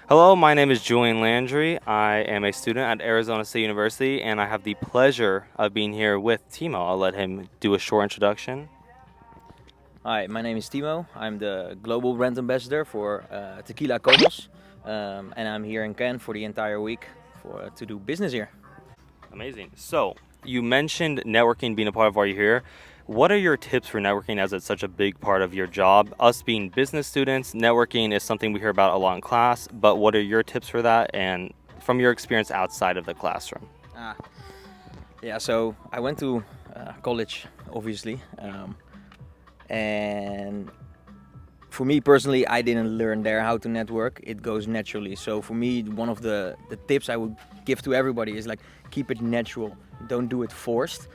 Hello, my name is Julian Landry. I am a student at Arizona State University, and I have the pleasure of being here with Timo. I'll let him do a short introduction. Hi, my name is Timo. I'm the global brand ambassador for Tequila Komos, and I'm here in Cannes for the entire week to do business here. Amazing. So, you mentioned networking being a part of why you're here. What are your tips for networking as it's such a big part of your job? Us being business students, networking is something we hear about a lot in class, but what are your tips for that and from your experience outside of the classroom? Ah, yeah. So I went to college, obviously, and for me personally, I didn't learn there how to network. It goes naturally. So for me, one of the tips I would give to everybody is like keep it natural. Don't do it forced.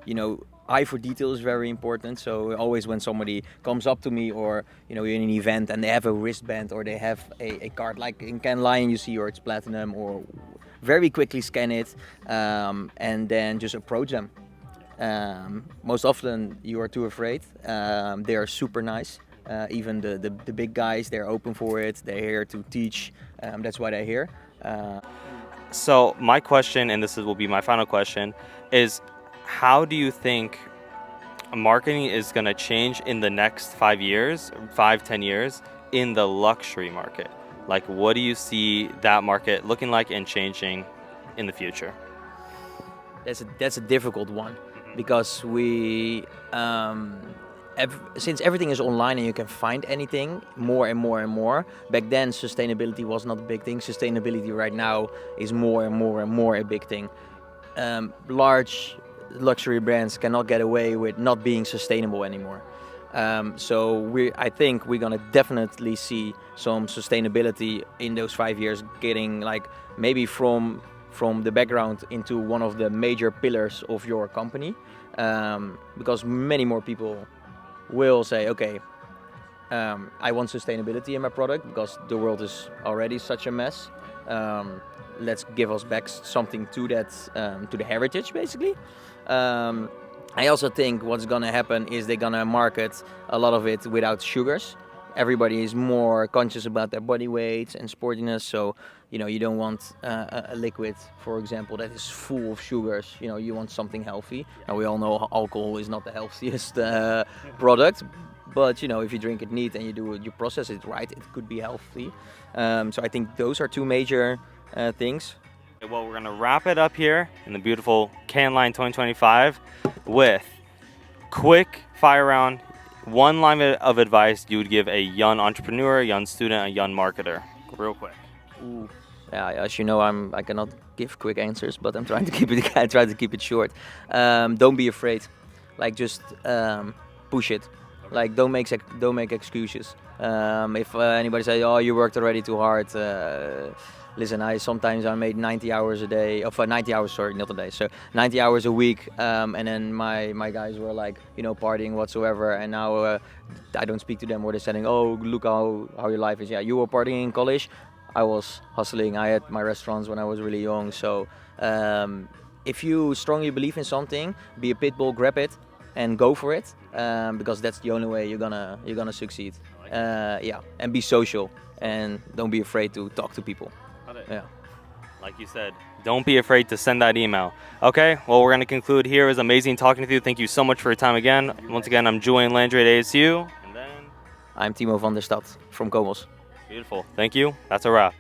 You know, eye for detail is very important. So always when somebody comes up to me, or you're in an event and they have a wristband or they have a card, like in Can Lion you see, or it's platinum, or very quickly scan it, and then just approach them. Most often you are too afraid. They are super nice. Even the big guys, they're open for it. They're here to teach. That's why they're here. So, my question, and will be my final question, is how do you think marketing is going to change in the next 5 years, 5, 10 years in the luxury market? Like, what do you see that market looking like and changing in the future? That's a difficult one because since everything is online and you can find anything more and more and more. Back then, sustainability was not a big thing. Sustainability right now is more and more and more a big thing. Large luxury brands cannot get away with not being sustainable anymore. I think we're gonna definitely see some sustainability in those 5 years, getting like maybe from the background into one of the major pillars of your company, because many more people will say, okay, I want sustainability in my product because the world is already such a mess. Let's give us back something to that, to the heritage, basically. I also think what's gonna happen is they're gonna market a lot of it without sugars. Everybody is more conscious about their body weight and sportiness, so you don't want a liquid, for example, that is full of sugars. You want something healthy. Now we all know alcohol is not the healthiest product, but if you drink it neat and you process it right, it could be healthy. So I think those are two major things. Well, we're going to wrap it up here in the beautiful Can Line 2025 with quick fire round. One line of advice you would give a young entrepreneur, a young student, a young marketer. Real quick. Ooh. Yeah, as you know, I cannot give quick answers, but I'm trying to keep it. I try to keep it short. Don't be afraid. Like just push it. Like don't make excuses. If anybody says, "Oh, you worked already too hard," listen. I made 90 hours a day, of 90 hours, sorry, not a day. So 90 hours a week, and then my guys were like, partying whatsoever, and now I don't speak to them, or they're saying, "Oh, look how your life is." Yeah, you were partying in college. I was hustling. I had my restaurants when I was really young. So if you strongly believe in something, be a pit bull, grab it, and go for it, because that's the only way you're gonna succeed. Yeah, and be social, and don't be afraid to talk to people. Yeah. Like you said, don't be afraid to send that email. Okay, well, we're going to conclude here. It was amazing talking with you. Thank you so much for your time again. Once again, I'm Julian Landry at ASU. And then I'm Timo Van Der Stad from Komos. Beautiful. Thank you. That's a wrap.